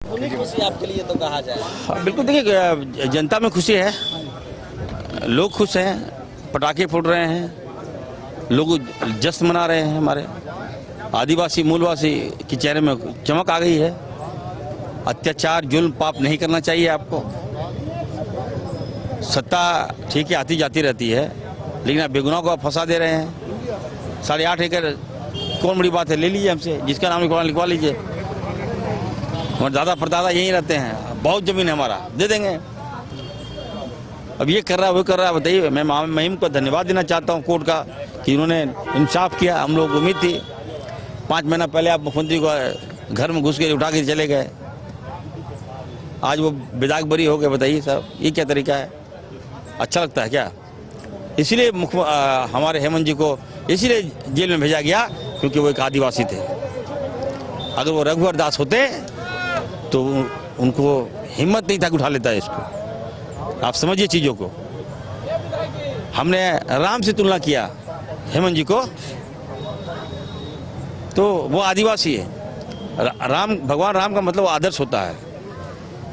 पूरी खुशी आपके लिए तो कहा जाए। हाँ, बिल्कुल। देखिए, जनता में खुशी है, लोग खुश हैं, पटाखे फूट रहे हैं, लोग जश्न मना रहे हैं। हमारे आदिवासी मूलवासी के चेहरे में चमक आ गई है। अत्याचार जुल्म पाप नहीं करना चाहिए आपको। सत्ता ठीक है आती जाती रहती है, लेकिन आप बेगुनाह को आप फंसा दे रहे हैं। 8.5 एकड़ कौन बड़ी बात है, ले लीजिए हमसे, जिसका नाम लिखवा लीजिए। हमारे दादा परदादा यहीं रहते हैं, बहुत जमीन है हमारा, दे देंगे। अब ये कर रहा है वो कर रहा है, बताइए। मैं महिम को धन्यवाद देना चाहता हूँ कोर्ट का कि उन्होंने इंसाफ किया। हम लोग को उम्मीद थी, 5 महीना पहले आप मुख्यमंत्री को घर में घुस के उठा के चले गए, आज वो विधायक बरी हो गए। बताइए साहब, ये क्या तरीका है? अच्छा लगता है क्या? इसीलिए हमारे हेमंत जी को इसीलिए जेल में भेजा गया क्योंकि वो एक आदिवासी थे। अगर वो रघुवर दास होते तो उनको हिम्मत नहीं था कि उठा लेता है इसको। आप समझिए चीज़ों को। हमने राम से तुलना किया हेमंत जी को, तो वो आदिवासी है। राम, भगवान राम का मतलब आदर्श होता है।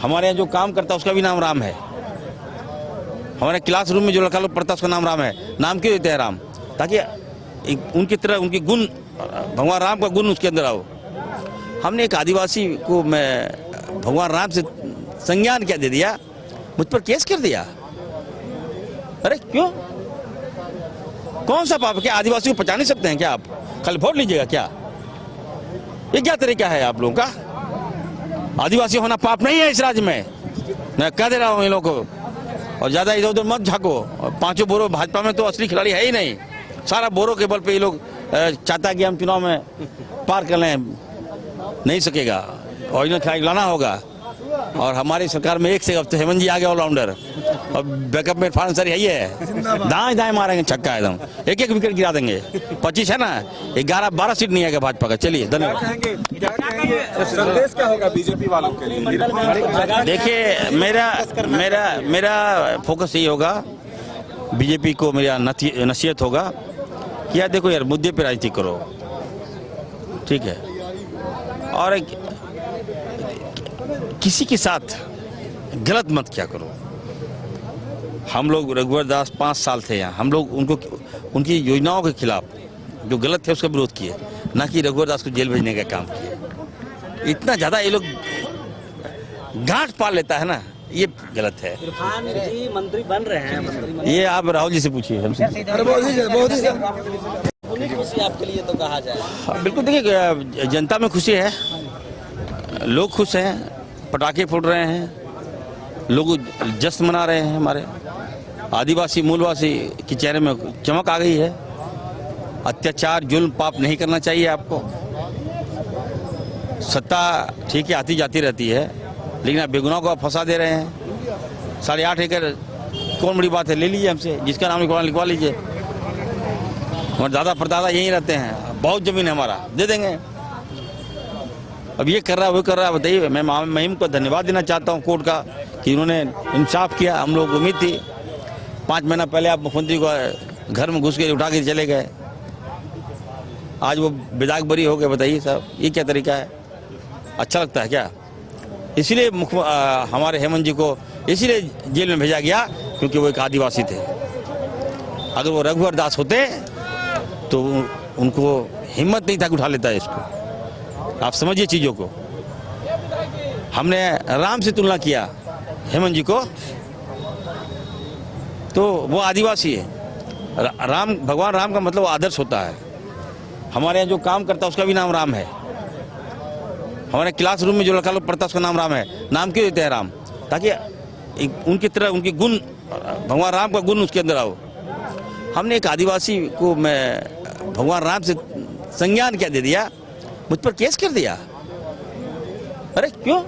हमारे यहाँ जो काम करता है उसका भी नाम राम है। हमारे क्लासरूम में जो लड़का लोग पढ़ता है उसका नाम राम है। नाम क्यों देते हैं राम? ताकि उनकी तरह उनकी गुण, भगवान राम का गुण उसके अंदर आओ। हमने एक आदिवासी को मैं भगवान राम से संज्ञान क्या दे दिया, मुझ पर केस कर दिया। अरे क्यों? कौन सा पाप? क्या आदिवासी को पहचान नहीं सकते हैं क्या आप? कल वोट लीजिएगा क्या? ये क्या तरीका है आप लोगों का? आदिवासी होना पाप नहीं है इस राज्य में, मैं कह दे रहा हूँ इन लोगों को। और ज्यादा इधर उधर मत झाको। 5 बोरो भाजपा में तो असली खिलाड़ी है ही नहीं। सारा बोरो के बल पे ये लोग चाहता है कि हम चुनाव में पार कर लें, नहीं सकेगा। ओरिजिनल खिलाड़ी लाना होगा। और हमारी सरकार में एक से हफ्ते हेमंत जी आ गए ऑलराउंडर, और बैकअप में इरफान सर यही है, दाएं दाएं मारेंगे छक्का एकदम, एक एक विकेट गिरा देंगे। 25 है ना, 11-12 सीट नहीं आएगा भाजपा का। चलिए, धन्यवाद। संदेश क्या होगा बीजेपी वालों के लिए? देखिए, मेरा फोकस यही होगा, बीजेपी को मेरा नसीहत होगा कि यार देखो यार, मुद्दे पे राजनीति करो, ठीक है। और किसी के साथ गलत मत क्या करो। हम लोग रघुवर दास 5 साल थे यहाँ, हम लोग उनकी योजनाओं के खिलाफ जो गलत थे उसका विरोध किए, ना कि रघुवर दास को जेल भेजने का काम किए। इतना ज्यादा ये लोग गांठ पाल लेता है ना, ये गलत है। इरफान जी मंत्री बन रहे हैं, ये आप राहुल जी से पूछिए, हमसे। पूरी खुशी आपके लिए तो कहा जाए। हाँ, बिल्कुल। देखिए, जनता में खुशी है, लोग खुश हैं, पटाखे फूट रहे हैं, लोग जश्न मना रहे हैं। हमारे आदिवासी मूलवासी के चेहरे में चमक आ गई है। अत्याचार जुल्म पाप नहीं करना चाहिए आपको। सत्ता ठीक है आती जाती रहती है, लेकिन आप बेगुनाह को आप फंसा दे रहे हैं। 8.5 एकड़ कौन बड़ी बात है, ले लीजिए हमसे, जिसका नाम लिखवा लीजिए। हमारे दादा परदादा यहीं रहते हैं, बहुत जमीन है हमारा, दे देंगे। अब ये कर रहा है वो कर रहा है, बताइए। मैं महिम को धन्यवाद देना चाहता हूँ कोर्ट का कि उन्होंने इंसाफ किया। हम लोग को उम्मीद थी, 5 महीना पहले आप मुख्यमंत्री को घर में घुस के उठा के चले गए, आज वो विधायक बरी हो गए। बताइए साहब, ये क्या तरीका है? अच्छा लगता है क्या? इसीलिए हमारे हेमंत जी को इसीलिए जेल में भेजा गया क्योंकि वो एक आदिवासी थे। अगर वो रघुवर दास होते तो उनको हिम्मत नहीं था कि उठा लेता है इसको। आप समझिए चीज़ों को। हमने राम से तुलना किया हेमंत जी को, तो वो आदिवासी है। राम, भगवान राम का मतलब आदर्श होता है। हमारे यहाँ जो काम करता है उसका भी नाम राम है। हमारे क्लासरूम में जो लड़का लोग पढ़ता है उसका नाम राम है। नाम क्यों देते हैं राम? ताकि उनकी तरह उनकी गुण, भगवान राम का गुण उसके अंदर आओ। हमने एक आदिवासी को मैं भगवान राम से संज्ञान क्या दे दिया, मुझ पर केस कर दिया। अरे क्यों?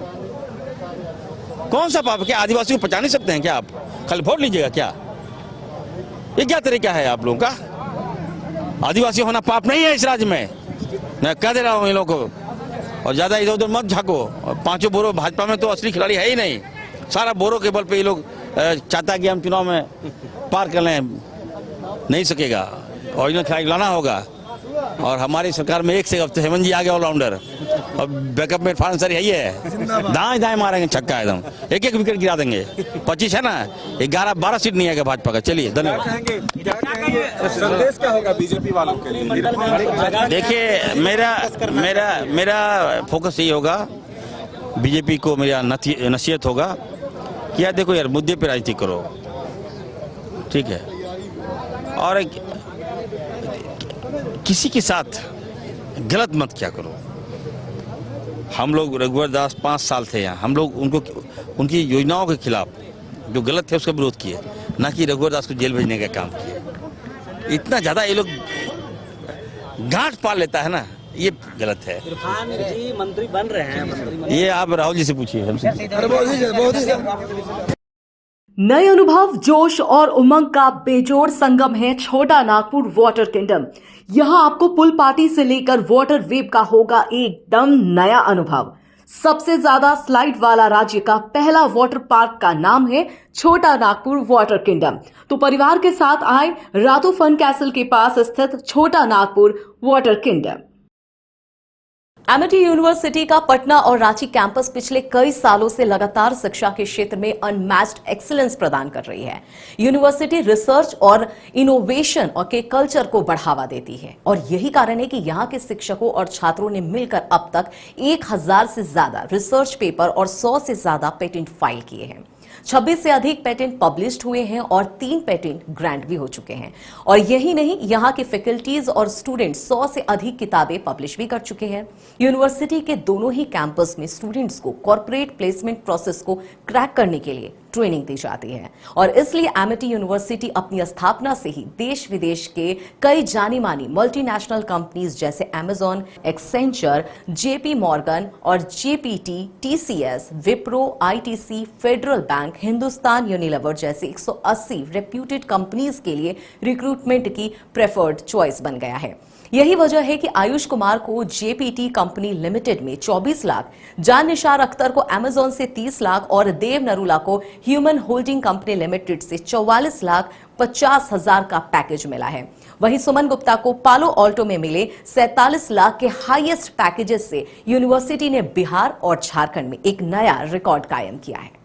कौन सा पाप? क्या आदिवासी को पहचान नहीं सकते हैं क्या आप? कल वोट लीजिएगा क्या? ये क्या तरीका है आप लोगों का? आदिवासी होना पाप नहीं है इस राज्य में, मैं कह दे रहा हूँ इन लोगों को। और ज्यादा इधर उधर मत झाको। 5 बोरो भाजपा में तो असली खिलाड़ी है ही नहीं। सारा बोरो के बल पे ये लोग चाहता है कि हम चुनाव में पार कर लें, नहीं सकेगा। ओरिजिनल खिलाड़ी लाना होगा। और हमारी सरकार में एक से हफ्ते हेमंत जी आ गए ऑलराउंडर, और बैकअप में इरफान सर यही है, दाएं दाएं मारेंगे छक्का एकदम, एक एक विकेट गिरा देंगे। 25 है ना, 11-12 सीट नहीं आएगा भाजपा का। चलिए धन्यवाद। क्या कहेंगे संदेश क्या होगा बीजेपी वालों के लिए? देखिए मेरा फोकस यही होगा, बीजेपी को मेरा नसीहत होगा कि यार देखो यार, मुद्दे पे राजनीति करो, ठीक है, और किसी के साथ गलत मत क्या करो। हम लोग रघुवर दास 5 साल थे यहाँ, हम लोग उनकी योजनाओं के खिलाफ जो गलत थे उसका विरोध किए, ना कि रघुवर दास को जेल भेजने का काम किए। इतना ज्यादा ये लोग गांठ पाल लेता है ना, ये गलत है। इरफान जी मंत्री बन रहे हैं, मंत्री ये आप राहुल जी से पूछिए, हमसे। नए अनुभव, जोश और उमंग का बेजोड़ संगम है छोटा नागपुर वाटर किंगडम। यहां आपको पुल पार्टी से लेकर वाटर वेव का होगा एकदम नया अनुभव। सबसे ज्यादा स्लाइड वाला राज्य का पहला वाटर पार्क का नाम है छोटा नागपुर वाटर किंगडम। तो परिवार के साथ आए रातू फन कैसल के पास स्थित छोटा Nagpur water kingdom. Amity university का पटना और रांची कैंपस पिछले कई सालों से लगातार शिक्षा के क्षेत्र में अनमैच्ड एक्सीलेंस प्रदान कर रही है। यूनिवर्सिटी रिसर्च और इनोवेशन और के कल्चर को बढ़ावा देती है और यही कारण है कि यहां के शिक्षकों और छात्रों ने मिलकर अब तक 1000 से ज्यादा रिसर्च पेपर और 100 से ज्यादा पेटेंट फाइल किए हैं। 26 से अधिक पेटेंट पब्लिश्ड हुए हैं और 3 पेटेंट ग्रांट भी हो चुके हैं। और यही नहीं, यहाँ के फैकल्टीज और स्टूडेंट 100 से अधिक किताबें पब्लिश भी कर चुके हैं। यूनिवर्सिटी के दोनों ही कैंपस में स्टूडेंट्स को कॉर्पोरेट प्लेसमेंट प्रोसेस को क्रैक करने के लिए ट्रेनिंग दी जाती है और इसलिए एमिटी यूनिवर्सिटी अपनी स्थापना से ही देश विदेश के कई जानी मानी मल्टीनेशनल कंपनीज जैसे अमेजॉन, एक्सेंचर, जेपी मॉर्गन और GPT, TCS, Wipro, ITC, federal bank, Hindustan Unilever जैसे 180 रेप्यूटेड कंपनीज के लिए रिक्रूटमेंट की प्रेफर्ड चॉइस बन गया है। यही वजह है कि आयुष कुमार को जेपीटी कंपनी लिमिटेड में 24 लाख, जान निशार अख्तर को अमेजॉन से 30 लाख और देव नरूला को ह्यूमन होल्डिंग कंपनी लिमिटेड से 44 लाख 50 हजार का पैकेज मिला है। वहीं सुमन गुप्ता को पालो ऑल्टो में मिले 47 लाख के हाईएस्ट पैकेजेस से यूनिवर्सिटी ने बिहार और झारखंड में एक नया रिकॉर्ड कायम किया है।